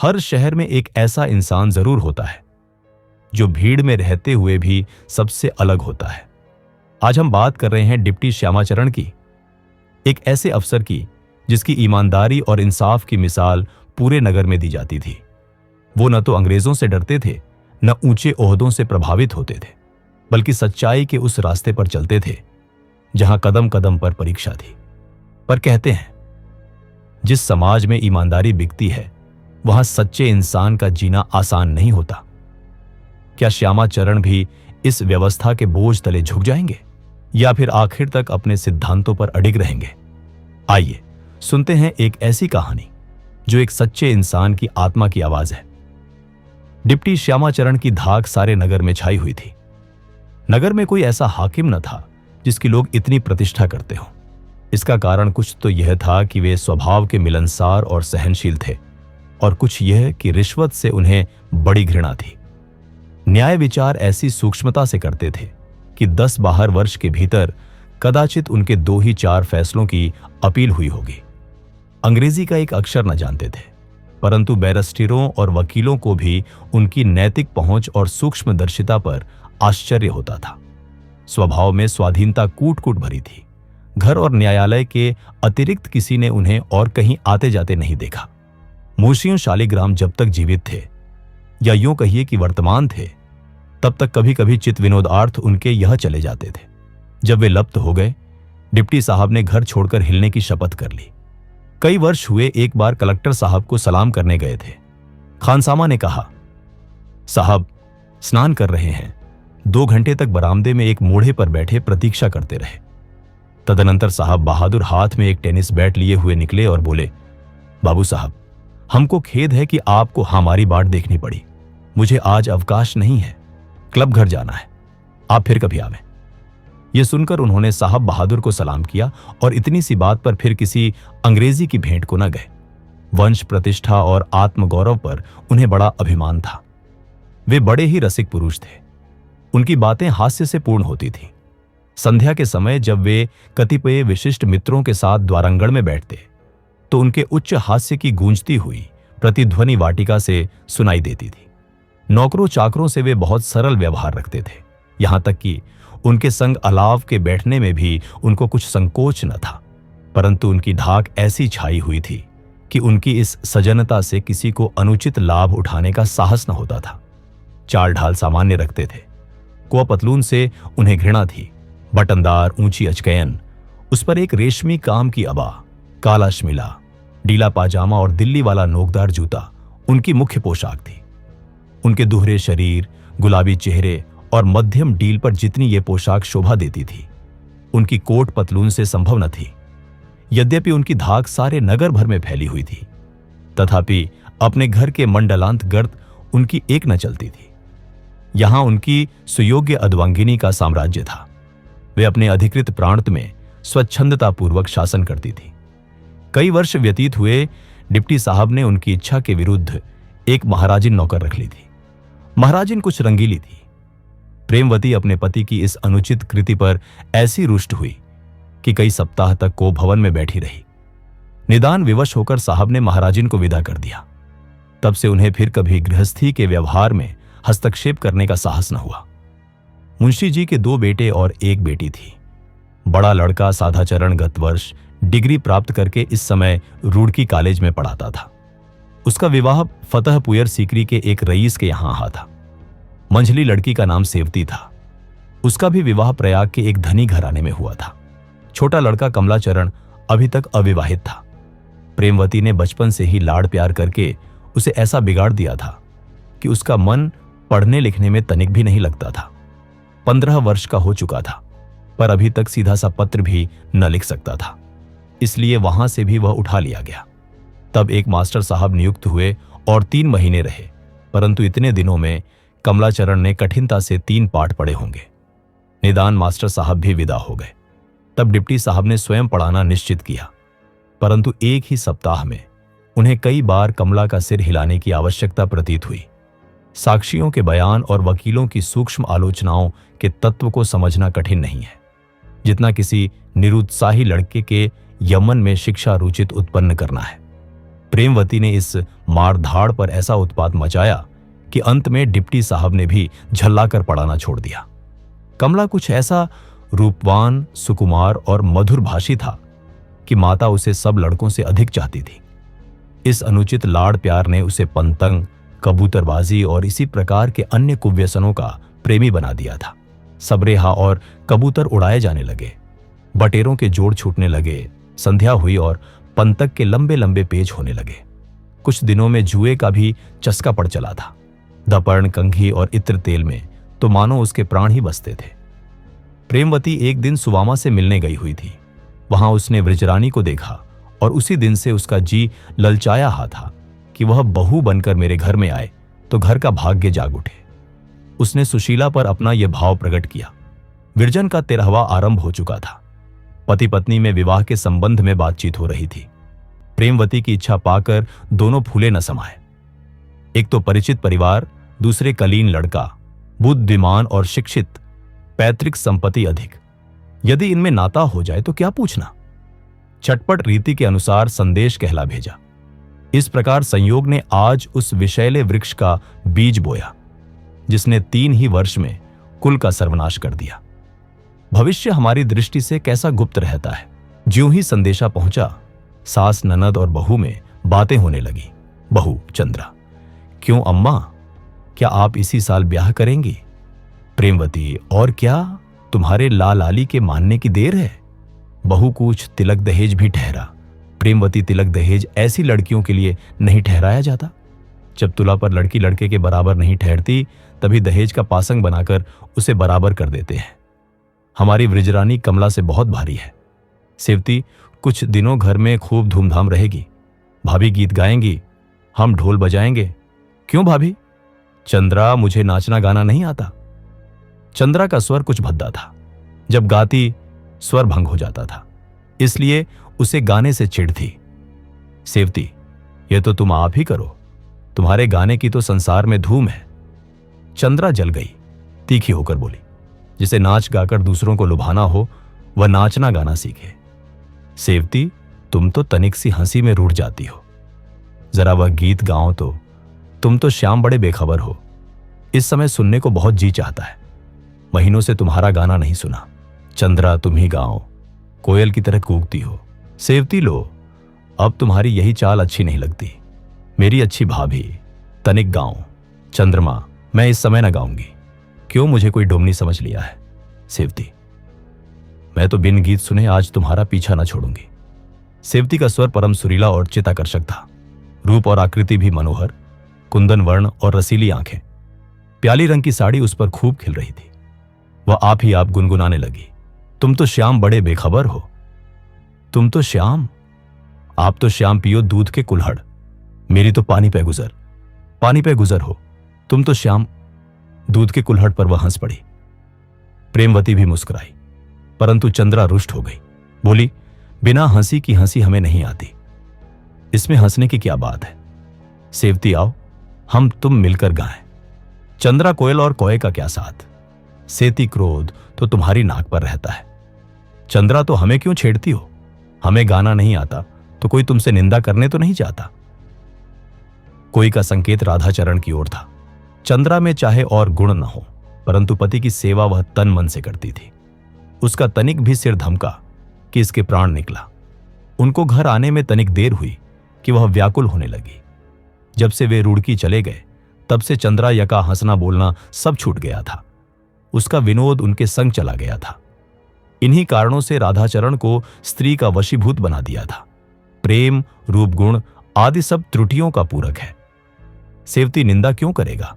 हर शहर में एक ऐसा इंसान जरूर होता है जो भीड़ में रहते हुए भी सबसे अलग होता है। आज हम बात कर रहे हैं डिप्टी श्यामाचरण की, एक ऐसे अफसर की जिसकी ईमानदारी और इंसाफ की मिसाल पूरे नगर में दी जाती थी। वो न तो अंग्रेजों से डरते थे, न ऊंचे ओहदों से प्रभावित होते थे, बल्कि सच्चाई के उस रास्ते पर चलते थे जहां कदम कदम पर परीक्षा थी। पर कहते हैं, जिस समाज में ईमानदारी बिकती है वहां सच्चे इंसान का जीना आसान नहीं होता। क्या श्यामाचरण भी इस व्यवस्था के बोझ तले झुक जाएंगे या फिर आखिर तक अपने सिद्धांतों पर अडिग रहेंगे? आइए सुनते हैं एक ऐसी कहानी जो एक सच्चे इंसान की आत्मा की आवाज है। डिप्टी श्यामाचरण की धाक सारे नगर में छाई हुई थी। नगर में कोई ऐसा हाकिम न था जिसकी लोग इतनी प्रतिष्ठा करते हों। इसका कारण कुछ तो यह था कि वे स्वभाव के मिलनसार और सहनशील थे, और कुछ यह कि रिश्वत से उन्हें बड़ी घृणा थी। न्याय विचार ऐसी सूक्ष्मता से करते थे कि 10-12 वर्ष के भीतर कदाचित उनके 2 ही 4 फैसलों की अपील हुई होगी। अंग्रेजी का एक अक्षर न जानते थे, परंतु बैरिस्टरों और वकीलों को भी उनकी नैतिक पहुंच और सूक्ष्मदर्शिता पर आश्चर्य होता था। स्वभाव में स्वाधीनता कूट कूट भरी थी। घर और न्यायालय के अतिरिक्त किसी ने उन्हें और कहीं आते जाते नहीं देखा। मुंशियों शालिग्राम जब तक जीवित थे, या यूं कहिए कि वर्तमान थे, तब तक कभी कभी चित्त विनोदार्थ उनके यह चले जाते थे। जब वे लुप्त हो गए, डिप्टी साहब ने घर छोड़कर हिलने की शपथ कर ली। कई वर्ष हुए एक बार कलेक्टर साहब को सलाम करने गए थे। खानसामा ने कहा, साहब स्नान कर रहे हैं। 2 घंटे तक बरामदे में एक मोढ़े पर बैठे प्रतीक्षा करते रहे। तदनंतर साहब बहादुर हाथ में एक टेनिस बैट लिए हुए निकले और बोले, बाबू साहब, हमको खेद है कि आपको हमारी बाट देखनी पड़ी। मुझे आज अवकाश नहीं है, क्लब घर जाना है, आप फिर कभी आवें। यह सुनकर उन्होंने साहब बहादुर को सलाम किया और इतनी सी बात पर फिर किसी अंग्रेजी की भेंट को न गए। वंश प्रतिष्ठा और आत्मगौरव पर उन्हें बड़ा अभिमान था। वे बड़े ही रसिक पुरुष थे। उनकी बातें हास्य से पूर्ण होती थीं। संध्या के समय जब वे कतिपय विशिष्ट मित्रों के साथ द्वारांगण में बैठते तो उनके उच्च हास्य की गूंजती हुई प्रतिध्वनि वाटिका से सुनाई देती थी। नौकरों चाकरों से वे बहुत सरल व्यवहार रखते थे, यहां तक कि उनके संग अलाव के बैठने में भी उनको कुछ संकोच न था। परंतु उनकी धाक ऐसी छाई हुई थी कि उनकी इस सजनता से किसी को अनुचित लाभ उठाने का साहस न होता था। चाल ढाल सामान्य रखते थे। कुआ पतलून से उन्हें घृणा थी। बटनदार ऊंची अचकैन, उस पर एक रेशमी काम की अबा, काला शमिला, ढीला पाजामा और दिल्ली वाला नोकदार जूता उनकी मुख्य पोशाक थी। उनके दुहरे शरीर, गुलाबी चेहरे और मध्यम डील पर जितनी ये पोशाक शोभा देती थी, उनकी कोट पतलून से संभव न थी। यद्यपि उनकी धाक सारे नगर भर में फैली हुई थी, तथापि अपने घर के मंडलांत गर्द उनकी एक न चलती थी। यहां उनकी सुयोग्य अद्वांगिनी का साम्राज्य था। वे अपने अधिकृत प्रांत में स्वच्छंदतापूर्वक शासन करती थी। कई वर्ष व्यतीत हुए, डिप्टी साहब ने उनकी इच्छा के विरुद्ध एक महाराजिन नौकर रख ली थी। महाराजिन कुछ रंगीली थी। प्रेमवती अपने पति की इस अनुचित कृति पर ऐसी रुष्ट हुई कि कई सप्ताह तक को भवन में बैठी रही। निदान विवश होकर साहब ने महाराजिन को विदा कर दिया। तब से उन्हें फिर कभी गृहस्थी के व्यवहार में हस्तक्षेप करने का साहस न हुआ। मुंशी जी के 2 बेटे और 1 बेटी थी। बड़ा लड़का साधाचरण गत वर्ष डिग्री प्राप्त करके इस समय रुड़की कॉलेज में पढ़ाता था। उसका विवाह फतहपुयर सीकरी के एक रईस के यहां हुआ था। मंझली लड़की का नाम सेवती था। उसका भी विवाह प्रयाग के एक धनी घराने में हुआ था। छोटा लड़का कमलाचरण अभी तक अविवाहित था। प्रेमवती ने बचपन से ही लाड़ प्यार करके उसे ऐसा बिगाड़ दिया था कि उसका मन पढ़ने लिखने में तनिक भी नहीं लगता था। 15 वर्ष का हो चुका था, पर अभी तक सीधा सा पत्र भी न लिख सकता था। इसलिए वहां से भी वह उठा लिया गया। तब एक मास्टर साहब नियुक्त हुए और 3 महीने रहे, परंतु इतने दिनों में कमलाचरण ने कठिनता से 3 पाठ पढ़े होंगे। निदान मास्टर साहब भी विदा हो गए। तब डिप्टी साहब ने स्वयं पढ़ाना निश्चित किया, परंतु एक ही सप्ताह में उन्हें कई बार कमला का सिर हिलाने की आवश्यकता प्रतीत हुई। साक्षियों के बयान और वकीलों की सूक्ष्म आलोचनाओं के तत्व को समझना कठिन नहीं है, जितना किसी निरुत्साही लड़के के यमन में शिक्षा रुचित उत्पन्न करना है। प्रेमवती ने इस मारधाड़ पर ऐसा उत्पात मचाया कि अंत में डिप्टी साहब ने भी झल्लाकर पढ़ाना छोड़ दिया। कमला कुछ ऐसा रूपवान, सुकुमार और मधुर भाषी था कि माता उसे सब लड़कों से अधिक चाहती थी। इस अनुचित लाड़ प्यार ने उसे पंतंग, कबूतरबाजी और इसी प्रकार के अन्य कुव्यसनों का प्रेमी बना दिया था। सबरेहा और कबूतर उड़ाए जाने लगे, बटेरों के जोड़ छूटने लगे, संध्या हुई और पंतक के लंबे लंबे पेच होने लगे। कुछ दिनों में जुए का भी चस्का पड़ चला था। दपर्ण, कंघी और इत्र तेल में तो मानो उसके प्राण ही बसते थे। प्रेमवती एक दिन सुवामा से मिलने गई हुई थी। वहां उसने वृजरानी को देखा और उसी दिन से उसका जी ललचाया हा था कि वह बहू बनकर मेरे घर में आए तो घर का भाग्य जाग उठे। उसने सुशीला पर अपना यह भाव प्रकट किया। विरजन का 13वां आरंभ हो चुका था। पति पत्नी में विवाह के संबंध में बातचीत हो रही थी। प्रेमवती की इच्छा पाकर दोनों फूले न समाये। एक तो परिचित परिवार, दूसरे कलीन लड़का, बुद्धिमान और शिक्षित, पैतृक संपत्ति अधिक। यदि इनमें नाता हो जाए तो क्या पूछना। चटपट रीति के अनुसार संदेश कहला भेजा। इस प्रकार संयोग ने आज उस विषैले वृक्ष का बीज बोया जिसने 3 ही वर्ष में कुल का सर्वनाश कर दिया। भविष्य हमारी दृष्टि से कैसा गुप्त रहता है। ज्यों ही संदेशा पहुंचा, सास, ननद और बहू में बातें होने लगी। बहू: चंद्रा, क्यों अम्मा, क्या आप इसी साल ब्याह करेंगी? प्रेमवती: और क्या, तुम्हारे लाली के मानने की देर है। बहू: कुछ तिलक दहेज भी ठहरा। प्रेमवती: तिलक दहेज ऐसी लड़कियों के लिए नहीं ठहराया जाता। जब तुला पर लड़की लड़के के बराबर नहीं ठहरती तभी दहेज का पासंग बनाकर उसे बराबर कर देते हैं। हमारी वृजरानी कमला से बहुत भारी है। सेवती: कुछ दिनों घर में खूब धूमधाम रहेगी। भाभी गीत गाएंगी, हम ढोल बजाएंगे। क्यों भाभी? चंद्रा: मुझे नाचना गाना नहीं आता। चंद्रा का स्वर कुछ भद्दा था। जब गाती स्वर भंग हो जाता था, इसलिए उसे गाने से चिढ़ थी। सेवती: ये तो तुम आप ही करो, तुम्हारे गाने की तो संसार में धूम है। चंद्रा जल गई, तीखी होकर बोली, जिसे नाच गाकर दूसरों को लुभाना हो वह नाचना गाना सीखे। सेवती: तुम तो तनिक सी हंसी में रूठ जाती हो, जरा वह गीत गाओ तो। तुम तो श्याम बड़े बेखबर हो, इस समय सुनने को बहुत जी चाहता है। महीनों से तुम्हारा गाना नहीं सुना। चंद्रा, तुम ही गाओ, कोयल की तरह कूकती हो। सेवती: लो, अब तुम्हारी यही चाल अच्छी नहीं लगती। मेरी अच्छी भाभी, तनिक गाओ। चंद्रमा: मैं इस समय न गाऊंगी। क्यों, मुझे कोई डोमनी समझ लिया है? सेवती: मैं तो बिन गीत सुने आज तुम्हारा पीछा न छोड़ूंगी। सेवती का स्वर परम सुरीला और चित्ताकर्षक था। रूप और आकृति भी मनोहर, कुंदन वर्ण और रसीली आंखें। प्याली रंग की साड़ी उस पर खूब खिल रही थी। वह आप ही आप गुनगुनाने लगी। तुम तो श्याम बड़े बेखबर हो। तुम तो श्याम, आप तो श्याम पियो दूध के कुल्हड़, मेरी तो पानी पे गुजर, पानी पे गुजर हो। तुम तो श्याम दूध के कुल्हड़ पर वह हंस पड़ी। प्रेमवती भी मुस्कुराई, परंतु चंद्रा रुष्ट हो गई। बोली, बिना हंसी की हंसी हमें नहीं आती, इसमें हंसने की क्या बात है। सेवती, आओ हम तुम मिलकर गाएं। चंद्रा, कोयल और कोए का क्या साथ। सेती, क्रोध तो तुम्हारी नाक पर रहता है। चंद्रा, तो हमें क्यों छेड़ती हो? हमें गाना नहीं आता तो कोई तुमसे निंदा करने तो नहीं चाहता। कोई का संकेत राधाचरण की ओर था। चंद्रा में चाहे और गुण न हो, परंतु पति की सेवा वह तन मन से करती थी। उसका तनिक भी सिर धमका कि इसके प्राण निकला। उनको घर आने में तनिक देर हुई कि वह व्याकुल होने लगी। जब से वे रुड़की चले गए तब से चंद्रा यका हंसना बोलना सब छूट गया था। उसका विनोद उनके संग चला गया था। इन्हीं कारणों से राधाचरण को स्त्री का वशीभूत बना दिया था। प्रेम, रूप, गुण आदि सब त्रुटियों का पूरक है। सेवती, निंदा क्यों करेगा?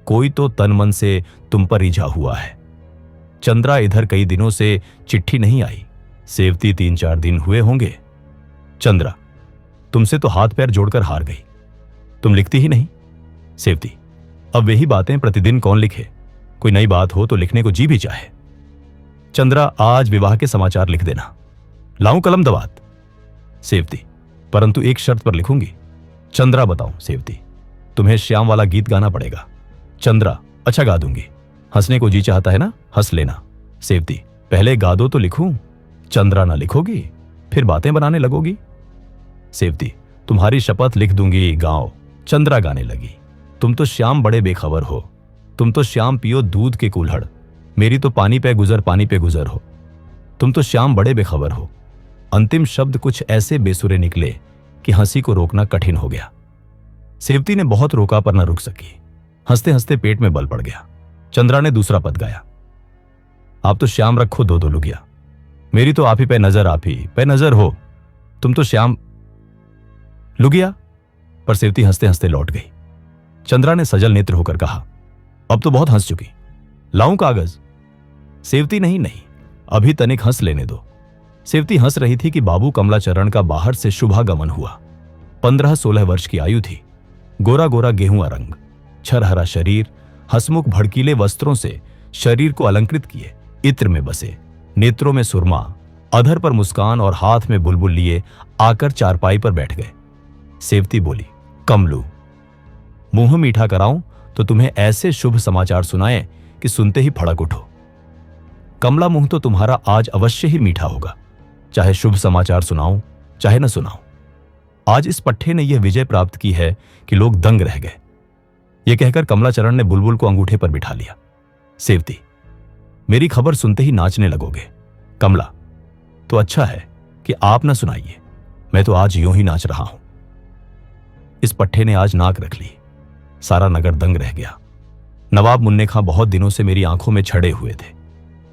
कोई तो तन मन से तुम पर रिझा हुआ है। चंद्रा, इधर कई दिनों से चिट्ठी नहीं आई। सेवती, 3-4 दिन हुए होंगे। चंद्रा, तुमसे तो हाथ पैर जोड़कर हार गई, तुम लिखती ही नहीं। सेवती, अब वही बातें प्रतिदिन कौन लिखे? कोई नई बात हो तो लिखने को जी भी चाहे। चंद्रा, आज विवाह के समाचार लिख देना। लाऊं कलम दवात? सेवती, परंतु एक शर्त पर लिखूंगी। चंद्रा, बताऊं? सेवती, तुम्हें श्याम वाला गीत गाना पड़ेगा। चंद्रा, अच्छा गा दूंगी। हंसने को जी चाहता है ना, हंस लेना। सेवती, पहले गा दो तो लिखूं। चंद्रा, ना लिखोगी फिर बातें बनाने लगोगी। सेवती, तुम्हारी शपथ लिख दूंगी। गाँव चंद्रा गाने लगी। तुम तो श्याम बड़े बेखबर हो, तुम तो श्याम पियो दूध के कुल्हड़, मेरी तो पानी पे गुजर हो। तुम तो श्याम बड़े बेखबर हो। अंतिम शब्द कुछ ऐसे बेसुरे निकले कि हंसी को रोकना कठिन हो गया। सेवती ने बहुत रोका पर न रुक सकी। हंसते हंसते पेट में बल पड़ गया। चंद्रा ने दूसरा पद गाया। आप तो श्याम रखो दो लुगिया, मेरी तो आप ही पे नजर हो। तुम तो श्याम लुगिया। पर सेवती हंसते हंसते लौट गई। चंद्रा ने सजल नेत्र होकर कहा, अब तो बहुत हंस चुकी, लाऊं कागज? सेवती नहीं, अभी तनिक हंस लेने दो। सेवती हंस रही थी कि बाबू कमलाचरण का बाहर से शुभागमन हुआ। 15-16 वर्ष की आयु थी। गोरा गोरा गेहुआ रंग, छरहरा शरीर, हंसमुख भड़कीले वस्त्रों से शरीर को अलंकृत किए, इत्र में बसे, नेत्रों में सुरमा, अधर पर मुस्कान और हाथ में बुलबुल लिए आकर चारपाई पर बैठ गए। सेवती बोली, कमलू, मुंह मीठा कराऊं तो तुम्हें ऐसे शुभ समाचार सुनाएं कि सुनते ही फड़क उठो। कमला, मुंह तो तुम्हारा आज अवश्य ही मीठा होगा, चाहे शुभ समाचार सुनाऊं चाहे न सुनाऊं। आज इस पट्टे ने यह विजय प्राप्त की है कि लोग दंग रह गए। यह कहकर कमलाचरण ने बुलबुल को अंगूठे पर बिठा लिया। सेवती, मेरी खबर सुनते ही नाचने लगोगे। कमला, तो अच्छा है कि आप न सुनाइए, मैं तो आज यूं ही नाच रहा हूं। इस पट्टे ने आज नाक रख ली। सारा नगर दंग रह गया। नवाब मुन्ने खां बहुत दिनों से मेरी आंखों में छड़े हुए थे।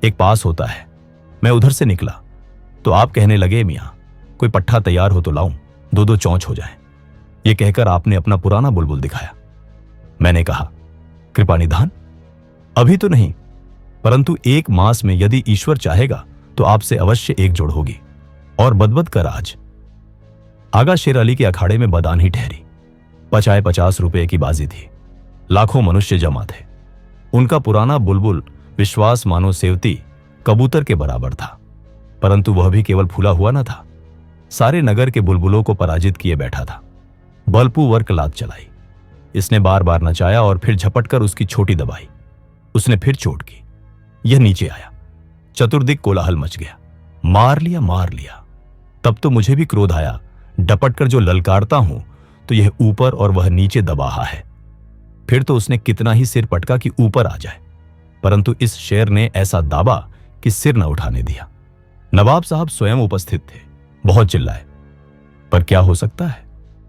एक पास होता है, मैं उधर से निकला तो आप कहने लगे, मियां कोई पट्ठा तैयार हो तो लाऊं, दो चौंच हो जाए। यह कहकर आपने अपना पुराना बुलबुल दिखाया। मैंने कहा, कृपा निधान, अभी तो नहीं, परंतु 1 मास में यदि ईश्वर चाहेगा तो आपसे अवश्य एक जोड़ होगी। और बदबद कर आज आगा शेर अली के अखाड़े में बदानी ठहरी। 50 रुपए की बाजी थी। लाखों मनुष्य जमा थे। उनका पुराना बुलबुल विश्वास मानो सेवती कबूतर के बराबर था, परंतु वह भी केवल फूला हुआ न था, सारे नगर के बुलबुलों को पराजित किए बैठा था। बलपू वर्क लात चलाई। इसने बार बार नचाया और फिर झपटकर उसकी छोटी दबाई। उसने फिर चोट की। यह नीचे आया। चतुर्दिक कोलाहल मच गया। मार लिया। तब तो मुझे भी क्रोध आया। डपटकर जो ललकारता हूं तो यह ऊपर और वह नीचे दबाहा है। फिर तो उसने कितना ही सिर पटका कि ऊपर आ जाए, परंतु इस शेर ने ऐसा दाबा कि सिर न उठाने दिया। नवाब साहब स्वयं उपस्थित थे। बहुत चिल्लाए, पर क्या हो सकता है,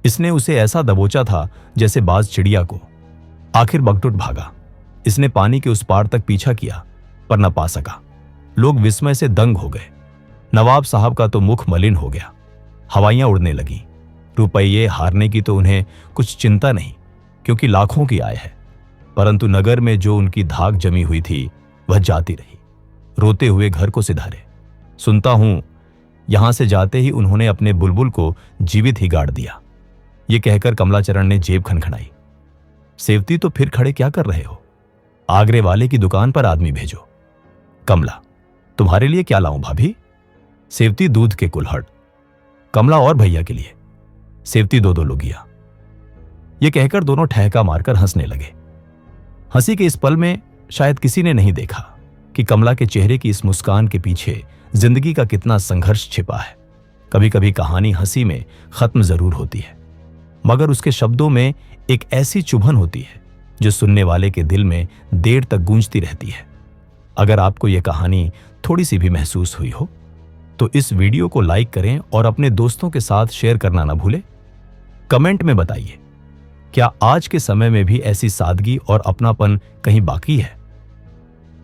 इसने उसे ऐसा दबोचा था जैसे बाज चिड़िया को। आखिर बगटुट भागा। इसने पानी के उस पार तक पीछा किया पर न पा सका। लोग विस्मय से दंग हो गए। नवाब साहब का तो मुख मलिन हो गया। हवाइयां उड़ने लगीं। रुपये हारने की तो उन्हें कुछ चिंता नहीं, क्योंकि लाखों की आय है, परंतु नगर में जो उनकी धाक जमी हुई थी वह जाती रही। रोते हुए घर को सिधारे। सुनता हूं यहां से जाते ही उन्होंने अपने बुलबुल को जीवित ही गाड़ दिया। यह कहकर कमलाचरण ने जेब खनखनाई। सेवती, तो फिर खड़े क्या कर रहे हो? आगरे वाले की दुकान पर आदमी भेजो। कमला, तुम्हारे लिए क्या लाऊं भाभी? सेवती, दूध के कुल्हड़। कमला, और भैया के लिए? सेवती, 2 लुगिया। यह कहकर दोनों ठहका मारकर हंसने लगे। हंसी के इस पल में शायद किसी ने नहीं देखा कि कमला के चेहरे की इस मुस्कान के पीछे जिंदगी का कितना संघर्ष छिपा है। कभी कभी कहानी हंसी में खत्म जरूर होती है, मगर उसके शब्दों में एक ऐसी चुभन होती है जो सुनने वाले के दिल में देर तक गूंजती रहती है। अगर आपको यह कहानी थोड़ी सी भी महसूस हुई हो तो इस वीडियो को लाइक करें और अपने दोस्तों के साथ शेयर करना ना भूलें। कमेंट में बताइए, क्या आज के समय में भी ऐसी सादगी और अपनापन कहीं बाकी है?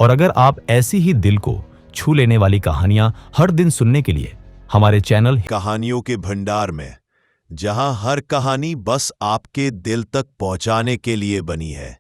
और अगर आप ऐसी ही दिल को छू लेने वाली कहानियां हर दिन सुनने के लिए हमारे चैनल कहानियों के भंडार में, जहां हर कहानी बस आपके दिल तक पहुंचाने के लिए बनी है,